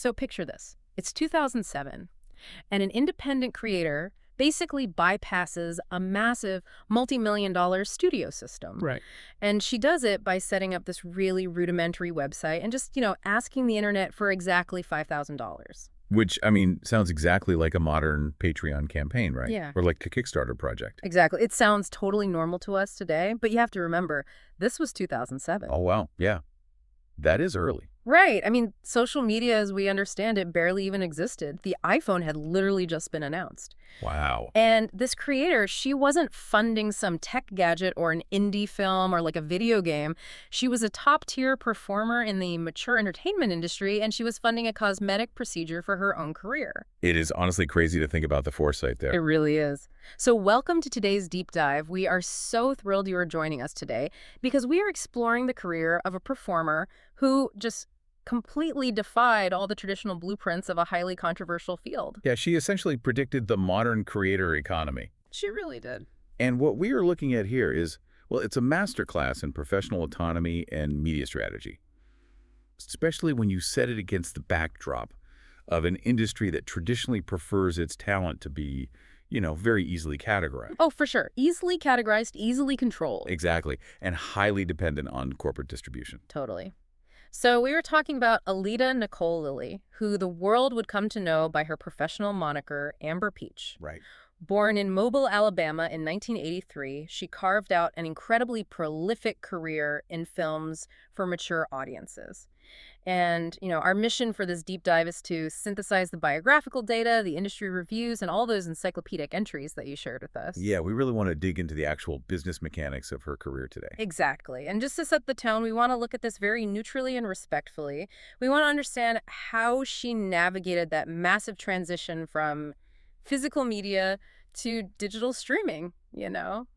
So picture this. It's 2007, and an independent creator basically bypasses a massive multi-million-dollar studio system. Right. And she does it by setting up this really rudimentary website and just, asking the internet for exactly $5,000. Which, I mean, sounds exactly like a modern Patreon campaign, right? Yeah. Or like a Kickstarter project. Exactly. It sounds totally normal to us today, but you have to remember, this was 2007. Oh, wow. Yeah. That is early. Right. I mean, social media as we understand it barely even existed. The iPhone had literally just been announced. Wow. And this creator, she wasn't funding some tech gadget or an indie film or like a video game. She was a top-tier performer in the mature entertainment industry, and she was funding a cosmetic procedure for her own career. It is honestly crazy to think about the foresight there. It really is. So welcome to today's deep dive. We are so thrilled you are joining us today because we are exploring the career of a performer who just completely defied all the traditional blueprints of a highly controversial field. Yeah, she essentially predicted the modern creator economy. She really did. And what we are looking at here is, well, it's a masterclass in professional autonomy and media strategy, especially when you set it against the backdrop of an industry that traditionally prefers its talent to be, very easily categorized. Oh, for sure. Easily categorized, easily controlled. Exactly. And highly dependent on corporate distribution. Totally. So we were talking about Alita Nicole Lilly, who the world would come to know by her professional moniker, Amber Peach. Right. Born in Mobile, Alabama in 1983, she carved out an incredibly prolific career in films for mature audiences. And, our mission for this deep dive is to synthesize the biographical data, the industry reviews, and all those encyclopedic entries that you shared with us. Yeah, we really want to dig into the actual business mechanics of her career today. Exactly. And just to set the tone, we want to look at this very neutrally and respectfully. We want to understand how she navigated that massive transition from physical media to digital streaming,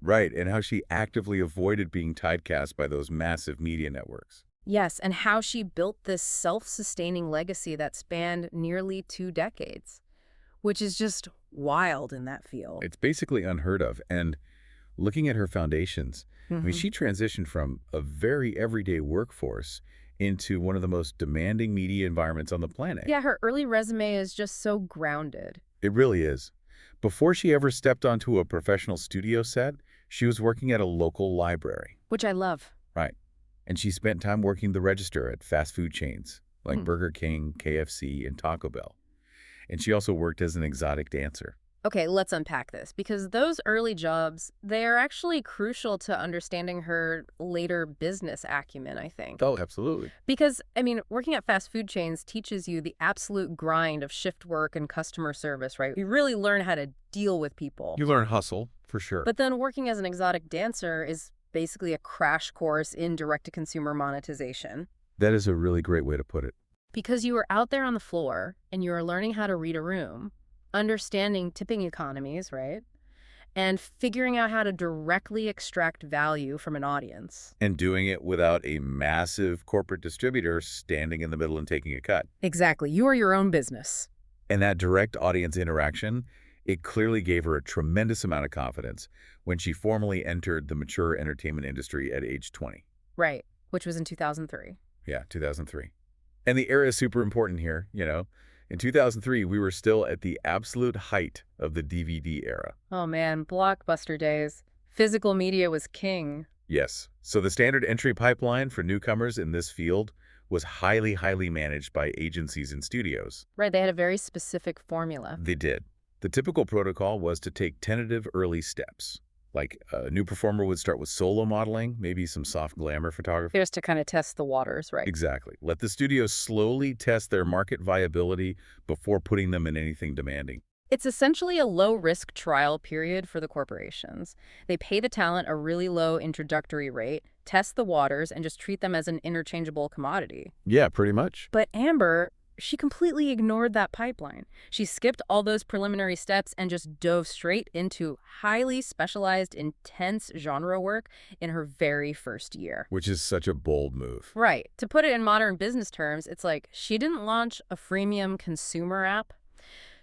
Right, and how she actively avoided being typecast by those massive media networks. Yes, and how she built this self-sustaining legacy that spanned nearly 2 decades, which is just wild in that field. It's basically unheard of. And looking at her foundations, I mean, she transitioned from a very everyday workforce into one of the most demanding media environments on the planet. Yeah, her early resume is just so grounded. It really is. Before she ever stepped onto a professional studio set, she was working at a local library. Which I love. Right. And she spent time working the register at fast food chains like Burger King, KFC, and Taco Bell. And she also worked as an exotic dancer. Okay, let's unpack this, because those early jobs, they are actually crucial to understanding her later business acumen, I think. Oh, absolutely. Because, working at fast food chains teaches you the absolute grind of shift work and customer service, right? You really learn how to deal with people. You learn hustle, for sure. But then working as an exotic dancer is basically a crash course in direct-to-consumer monetization. That is a really great way to put it. Because you were out there on the floor and you were learning how to read a room, understanding tipping economies, right? And figuring out how to directly extract value from an audience. And doing it without a massive corporate distributor standing in the middle and taking a cut. Exactly. You are your own business. And that direct audience interaction, it clearly gave her a tremendous amount of confidence when she formally entered the mature entertainment industry at age 20. Right, which was in 2003. Yeah, 2003. And the era is super important here, In 2003, we were still at the absolute height of the DVD era. Oh man, blockbuster days. Physical media was king. Yes. So the standard entry pipeline for newcomers in this field was highly, highly managed by agencies and studios. Right, they had a very specific formula. They did. The typical protocol was to take tentative early steps. Like a new performer would start with solo modeling, maybe some soft glamour photography. Just to kind of test the waters, right? Exactly. Let the studios slowly test their market viability before putting them in anything demanding. It's essentially a low-risk trial period for the corporations. They pay the talent a really low introductory rate, test the waters, and just treat them as an interchangeable commodity. Yeah, pretty much. But Amber, she completely ignored that pipeline. She skipped all those preliminary steps and just dove straight into highly specialized, intense genre work in her very first year. Which is such a bold move. Right. To put it in modern business terms, it's like she didn't launch a freemium consumer app.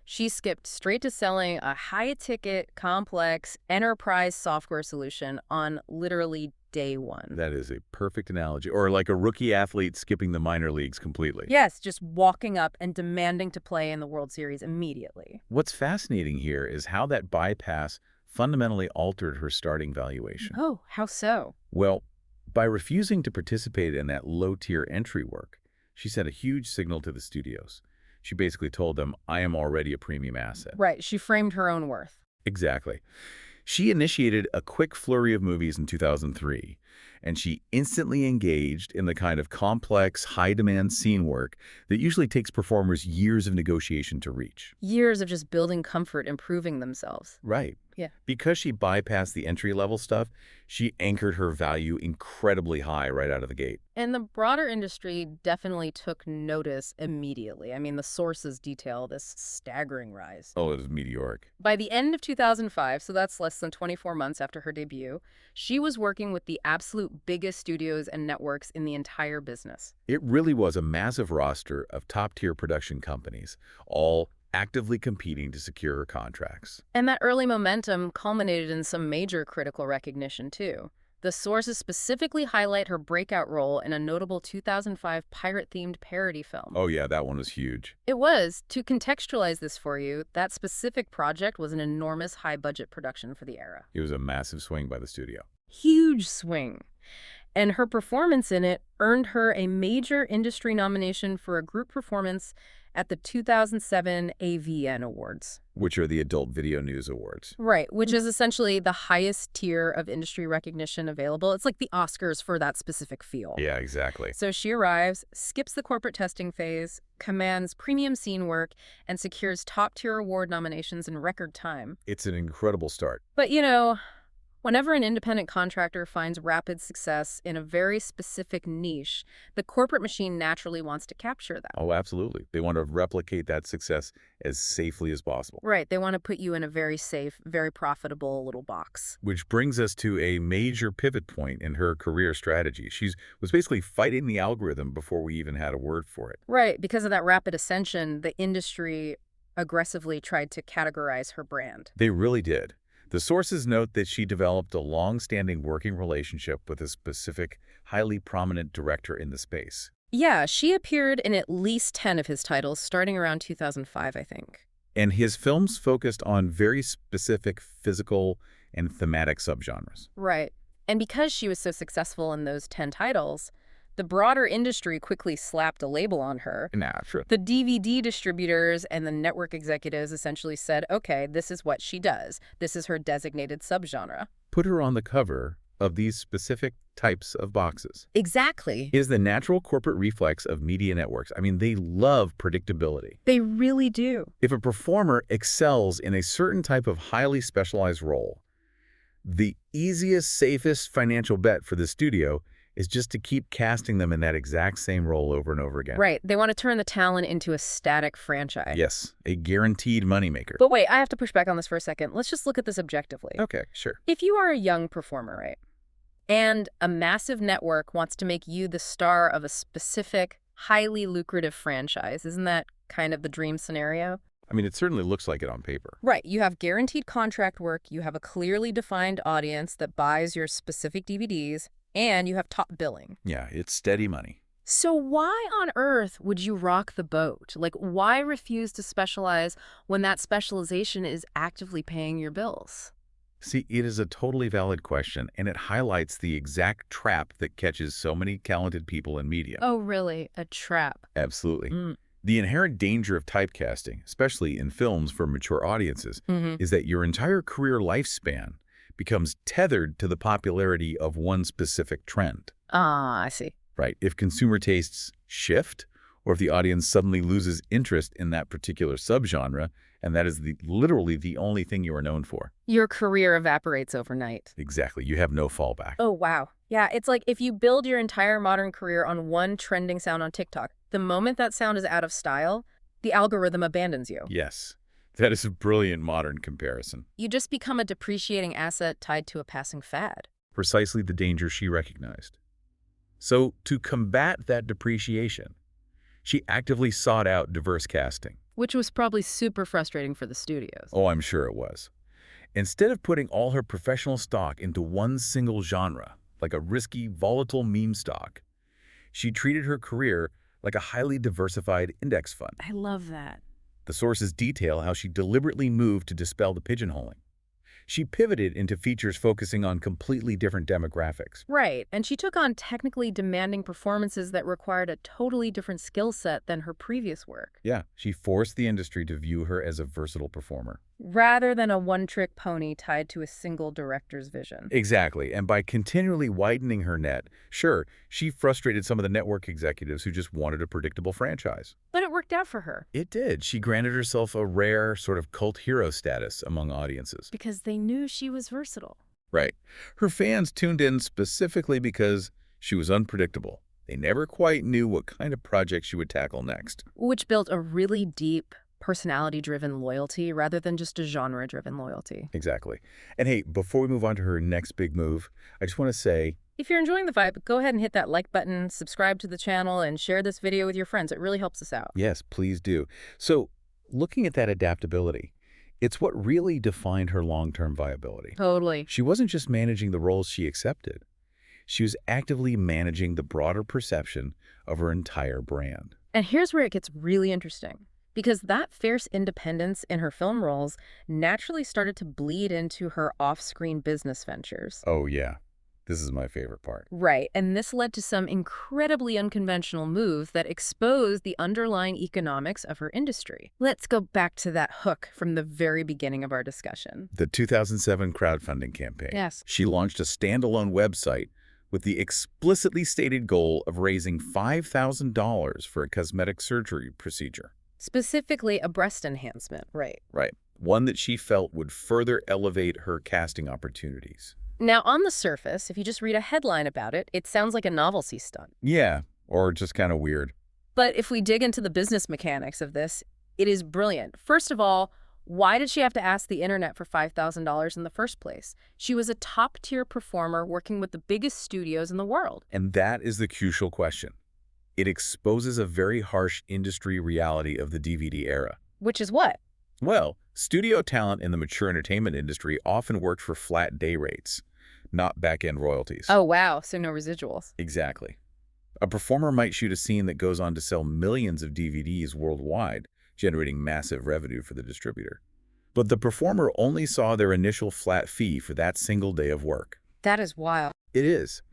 She skipped straight to selling a high-ticket, complex, enterprise software solution on literally day one. That is a perfect analogy. Or like a rookie athlete skipping the minor leagues completely. Yes, just walking up and demanding to play in the World Series immediately. What's fascinating here is how that bypass fundamentally altered her starting valuation. Oh, how so? Well, by refusing to participate in that low-tier entry work, she sent a huge signal to the studios. She basically told them, I am already a premium asset. Right, she framed her own worth. Exactly. She initiated a quick flurry of movies in 2003, and she instantly engaged in the kind of complex, high-demand scene work that usually takes performers years of negotiation to reach. Years of just building comfort, improving themselves. Right. Yeah. Because she bypassed the entry-level stuff, she anchored her value incredibly high right out of the gate. And the broader industry definitely took notice immediately. I mean, the sources detail this staggering rise. Oh, it was meteoric. By the end of 2005, so that's less than 24 months after her debut, she was working with the absolute biggest studios and networks in the entire business. It really was a massive roster of top-tier production companies, all actively competing to secure her contracts. And that early momentum culminated in some major critical recognition, too. The sources specifically highlight her breakout role in a notable 2005 pirate-themed parody film. Oh yeah, that one was huge. It was. To contextualize this for you, that specific project was an enormous high-budget production for the era. It was a massive swing by the studio. Huge swing. And her performance in it earned her a major industry nomination for a group performance at the 2007 AVN Awards. Which are the Adult Video News Awards. Right, which is essentially the highest tier of industry recognition available. It's like the Oscars for that specific field. Yeah, exactly. So she arrives, skips the corporate testing phase, commands premium scene work, and secures top-tier award nominations in record time. It's an incredible start. But, you know, whenever an independent contractor finds rapid success in a very specific niche, the corporate machine naturally wants to capture that. Oh, absolutely. They want to replicate that success as safely as possible. Right. They want to put you in a very safe, very profitable little box. Which brings us to a major pivot point in her career strategy. She was basically fighting the algorithm before we even had a word for it. Right. Because of that rapid ascension, the industry aggressively tried to categorize her brand. They really did. The sources note that she developed a long-standing working relationship with a specific, highly prominent director in the space. Yeah, she appeared in at least 10 of his titles, starting around 2005, I think. And his films focused on very specific physical and thematic subgenres. Right. And because she was so successful in those 10 titles, the broader industry quickly slapped a label on her. Nah, sure. The DVD distributors and the network executives essentially said, okay, this is what she does. This is her designated subgenre. Put her on the cover of these specific types of boxes. Exactly. It is the natural corporate reflex of media networks. I mean, they love predictability. They really do. If a performer excels in a certain type of highly specialized role, the easiest, safest financial bet for the studio is just to keep casting them in that exact same role over and over again. Right. They want to turn the talent into a static franchise. Yes, a guaranteed moneymaker. But wait, I have to push back on this for a second. Let's just look at this objectively. Okay, sure. If you are a young performer, right, and a massive network wants to make you the star of a specific, highly lucrative franchise, isn't that kind of the dream scenario? I mean, it certainly looks like it on paper. Right. You have guaranteed contract work, you have a clearly defined audience that buys your specific DVDs, and you have top billing. Yeah, it's steady money. So why on earth would you rock the boat? Like, why refuse to specialize when that specialization is actively paying your bills? See, it is a totally valid question, and it highlights the exact trap that catches so many talented people in media. Oh, really? A trap? Absolutely. The inherent danger of typecasting, especially in films for mature audiences, is that your entire career lifespan becomes tethered to the popularity of one specific trend. Ah, I see. Right. If consumer tastes shift, or if the audience suddenly loses interest in that particular subgenre, and that is literally the only thing you are known for. Your career evaporates overnight. Exactly. You have no fallback. Oh, wow. Yeah, it's like if you build your entire modern career on one trending sound on TikTok, the moment that sound is out of style, the algorithm abandons you. Yes. That is a brilliant modern comparison. You just become a depreciating asset tied to a passing fad. Precisely the danger she recognized. So, to combat that depreciation, she actively sought out diverse casting. Which was probably super frustrating for the studios. Oh, I'm sure it was. Instead of putting all her professional stock into one single genre, like a risky, volatile meme stock. She treated her career like a highly diversified index fund. I love that. The sources detail how she deliberately moved to dispel the pigeonholing. She pivoted into features focusing on completely different demographics. Right, and she took on technically demanding performances that required a totally different skill set than her previous work. Yeah, she forced the industry to view her as a versatile performer. Rather than a one-trick pony tied to a single director's vision. Exactly, and by continually widening her net, sure, she frustrated some of the network executives who just wanted a predictable franchise. But it worked out for her. It did. She granted herself a rare sort of cult hero status among audiences. Because they knew she was versatile. Right. Her fans tuned in specifically because she was unpredictable. They never quite knew what kind of project she would tackle next. Which built a really deep, personality-driven loyalty rather than just a genre-driven loyalty. Exactly. And hey, before we move on to her next big move, I just want to say, If you're enjoying the vibe, go ahead and hit that like button, subscribe to the channel, and share this video with your friends. It really helps us out. yes, please do. So, looking at that adaptability, it's what really defined her long-term viability. Totally. She wasn't just managing the roles she accepted. She was actively managing the broader perception of her entire brand. And here's where it gets really interesting. Because that fierce independence in her film roles naturally started to bleed into her off-screen business ventures. Oh, yeah. This is my favorite part. Right, and this led to some incredibly unconventional moves that exposed the underlying economics of her industry. Let's go back to that hook from the very beginning of our discussion. The 2007 crowdfunding campaign. Yes. She launched a standalone website with the explicitly stated goal of raising $5,000 for a cosmetic surgery procedure. Specifically, a breast enhancement, right. Right. One that she felt would further elevate her casting opportunities. Now, on the surface, if you just read a headline about it, it sounds like a novelty stunt. Yeah, or just kind of weird. But if we dig into the business mechanics of this, it is brilliant. First of all, why did she have to ask the internet for $5,000 in the first place? She was a top-tier performer working with the biggest studios in the world. And that is the crucial question. It exposes a very harsh industry reality of the DVD era. Which is what? Well, studio talent in the mature entertainment industry often worked for flat day rates, not back-end royalties. Oh, wow, so no residuals. Exactly. A performer might shoot a scene that goes on to sell millions of DVDs worldwide, generating massive revenue for the distributor. But the performer only saw their initial flat fee for that single day of work. That is wild. It is.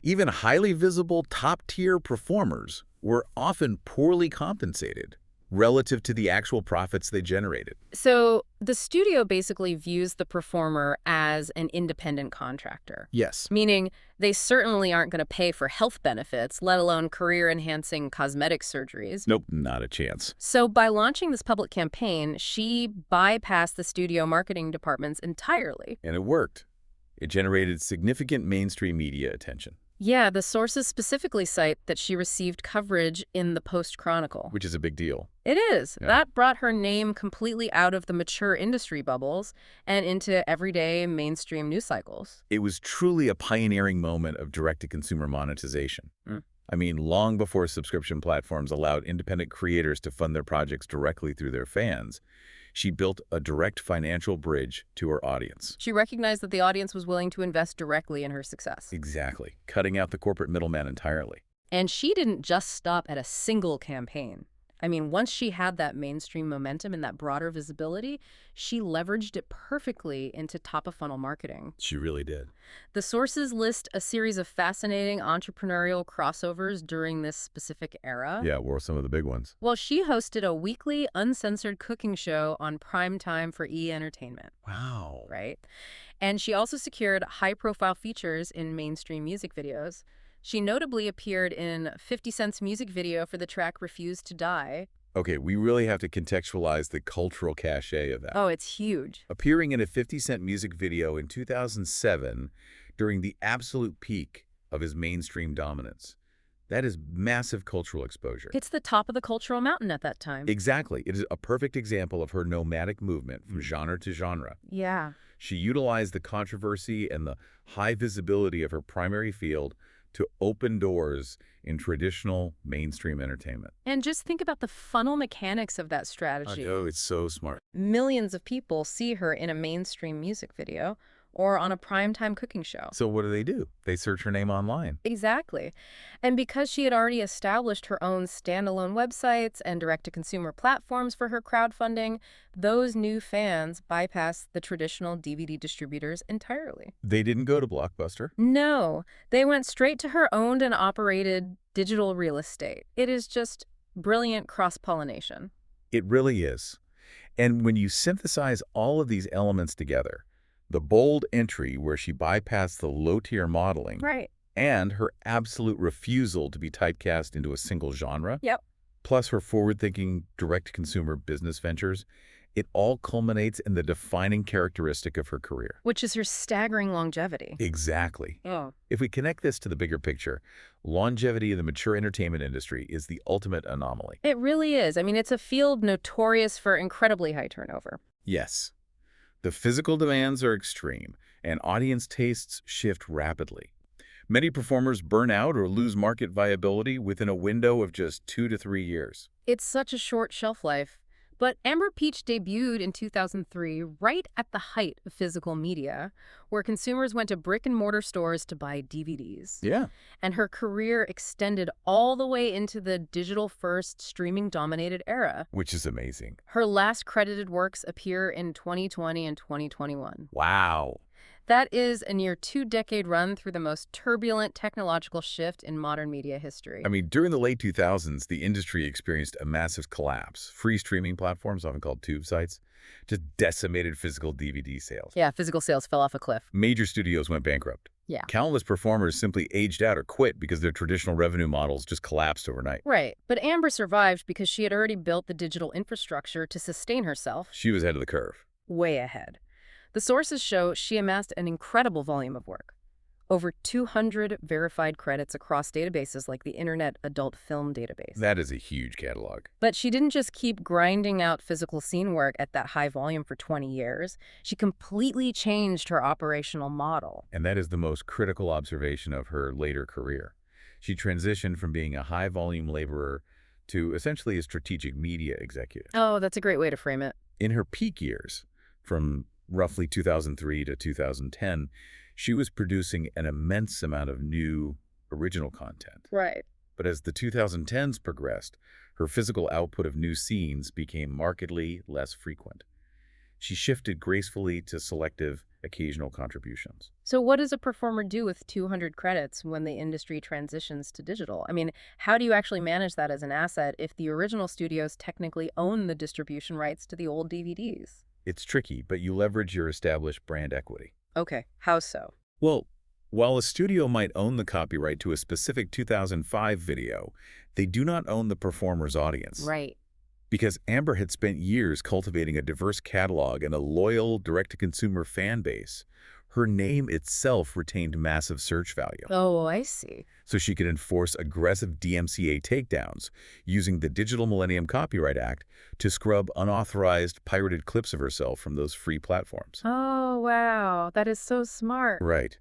Even highly visible top-tier performers were often poorly compensated relative to the actual profits they generated. So the studio basically views the performer as an independent contractor. Yes. Meaning they certainly aren't going to pay for health benefits, let alone career-enhancing cosmetic surgeries. Nope, not a chance. So by launching this public campaign, she bypassed the studio marketing departments entirely. And it worked. It generated significant mainstream media attention. Yeah, the sources specifically cite that she received coverage in the Post-Chronicle. Which is a big deal. It is. Yeah. That brought her name completely out of the mature industry bubbles and into everyday mainstream news cycles. It was truly a pioneering moment of direct-to-consumer monetization. I mean, long before subscription platforms allowed independent creators to fund their projects directly through their fans, she built a direct financial bridge to her audience. She recognized that the audience was willing to invest directly in her success. Exactly, cutting out the corporate middleman entirely. And she didn't just stop at a single campaign. I mean, once she had that mainstream momentum and that broader visibility, she leveraged it perfectly into top-of-funnel marketing. She really did. The sources list a series of fascinating entrepreneurial crossovers during this specific era. Yeah, what were some of the big ones? Well, she hosted a weekly, uncensored cooking show on prime time for E! Entertainment. Wow. Right? And she also secured high-profile features in mainstream music videos. She notably appeared in 50 Cent's music video for the track Refuse to Die. Okay, we really have to contextualize the cultural cachet of that. Oh, it's huge. Appearing in a 50 Cent music video in 2007 during the absolute peak of his mainstream dominance. That is massive cultural exposure. It's the top of the cultural mountain at that time. Exactly. It is a perfect example of her nomadic movement from genre to genre. Yeah. She utilized the controversy and the high visibility of her primary field to open doors in traditional mainstream entertainment. And just think about the funnel mechanics of that strategy. Oh, it's so smart. Millions of people see her in a mainstream music video. or on a primetime cooking show. So what do? They search her name online. Exactly. And because she had already established her own standalone websites and direct-to-consumer platforms for her crowdfunding, those new fans bypassed the traditional DVD distributors entirely. They didn't go to Blockbuster. No, they went straight to her owned and operated digital real estate. It is just brilliant cross-pollination. It really is. And when you synthesize all of these elements together, the bold entry where she bypassed the low-tier modeling Right. and her absolute refusal to be typecast into a single genre, Yep. plus her forward-thinking direct-to-consumer business ventures, it all culminates in the defining characteristic of her career. Which is her staggering longevity. Exactly. Oh. If we connect this to the bigger picture, longevity in the mature entertainment industry is the ultimate anomaly. It really is. I mean, it's a field notorious for incredibly high turnover. Yes, the physical demands are extreme, and audience tastes shift rapidly. Many performers burn out or lose market viability within a window of just 2 to 3 years. It's such a short shelf life. But Amber Peach debuted in 2003 right at the height of physical media, where consumers went to brick-and-mortar stores to buy DVDs. Yeah. And her career extended all the way into the digital-first, streaming-dominated era. Which is amazing. Her last credited works appear in 2020 and 2021. Wow. That is a near two-decade run through the most turbulent technological shift in modern media history. I mean, during the late 2000s, the industry experienced a massive collapse. Free streaming platforms, often called tube sites, just decimated physical DVD sales. Yeah, physical sales fell off a cliff. Major studios went bankrupt. Yeah. Countless performers simply aged out or quit because their traditional revenue models just collapsed overnight. Right. But Amber survived because she had already built the digital infrastructure to sustain herself. She was ahead of the curve. Way ahead. The sources show she amassed an incredible volume of work. Over 200 verified credits across databases like the Internet Adult Film Database. That is a huge catalog. But she didn't just keep grinding out physical scene work at that high volume for 20 years. She completely changed her operational model. And that is the most critical observation of her later career. She transitioned from being a high-volume laborer to essentially a strategic media executive. Oh, that's a great way to frame it. In her peak years, from roughly 2003 to 2010, she was producing an immense amount of new original content. Right. But as the 2010s progressed, her physical output of new scenes became markedly less frequent. She shifted gracefully to selective, occasional contributions. So what does a performer do with 200 credits when the industry transitions to digital? I mean, how do you actually manage that as an asset if the original studios technically own the distribution rights to the old DVDs? It's tricky, but you leverage your established brand equity. Okay, how so? Well, while a studio might own the copyright to a specific 2005 video, they do not own the performer's audience. Right. Because Amber had spent years cultivating a diverse catalog and a loyal, direct-to-consumer fan base, her name itself retained massive search value. Oh, I see. So she could enforce aggressive DMCA takedowns using the Digital Millennium Copyright Act to scrub unauthorized, pirated clips of herself from those free platforms. Oh, wow. That is so smart. Right.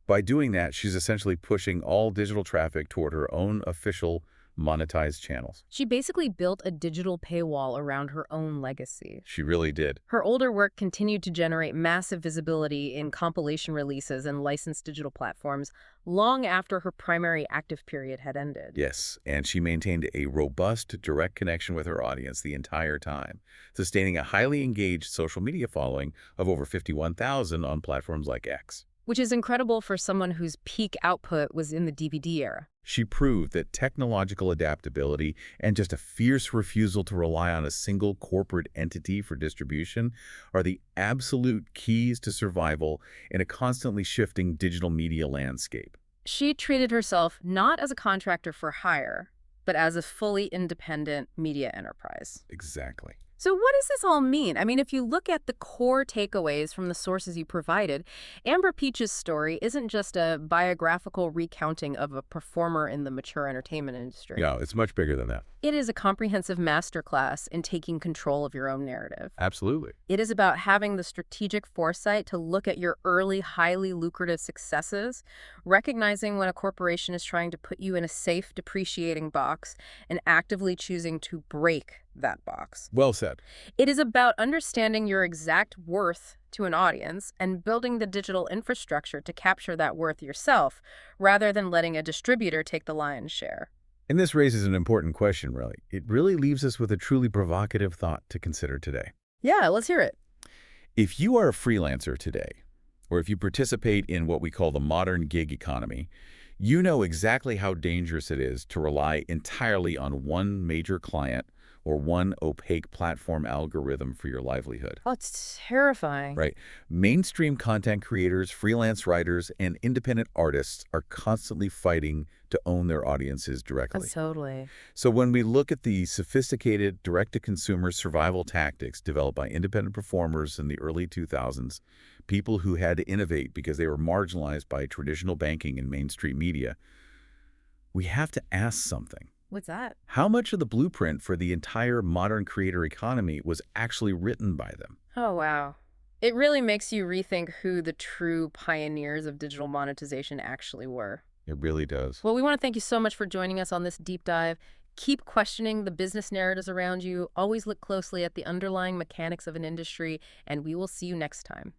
By doing that, she's essentially pushing all digital traffic toward her own official monetized channels. She basically built a digital paywall around her own legacy. She really did. Her older work continued to generate massive visibility in compilation releases and licensed digital platforms long after her primary active period had ended. Yes, and she maintained a robust, direct connection with her audience the entire time, sustaining a highly engaged social media following of over 51,000 on platforms like X. Which is incredible for someone whose peak output was in the DVD era. She proved that technological adaptability and just a fierce refusal to rely on a single corporate entity for distribution are the absolute keys to survival in a constantly shifting digital media landscape. She treated herself not as a contractor for hire, but as a fully independent media enterprise. Exactly. So what does this all mean? I mean, if you look at the core takeaways from the sources you provided, Amber Peach's story isn't just a biographical recounting of a performer in the mature entertainment industry. Yeah, it's much bigger than that. It is a comprehensive masterclass in taking control of your own narrative. Absolutely. It is about having the strategic foresight to look at your early, highly lucrative successes, recognizing when a corporation is trying to put you in a safe, depreciating box, and actively choosing to break that box. Well said. It is about understanding your exact worth to an audience and building the digital infrastructure to capture that worth yourself, rather than letting a distributor take the lion's share. And this raises an important question, really. It really leaves us with a truly provocative thought to consider today. Yeah, let's hear it. If you are a freelancer today, or if you participate in what we call the modern gig economy, you know exactly how dangerous it is to rely entirely on one major client or one opaque platform algorithm for your livelihood. Oh, it's terrifying. Right. Mainstream content creators, freelance writers, and independent artists are constantly fighting to own their audiences directly. Totally. So when we look at the sophisticated direct-to-consumer survival tactics developed by independent performers in the early 2000s, people who had to innovate because they were marginalized by traditional banking and mainstream media, we have to ask something. What's that? How much of the blueprint for the entire modern creator economy was actually written by them? Oh, wow. It really makes you rethink who the true pioneers of digital monetization actually were. It really does. Well, we want to thank you so much for joining us on this deep dive. Keep questioning the business narratives around you. Always look closely at the underlying mechanics of an industry, and we will see you next time.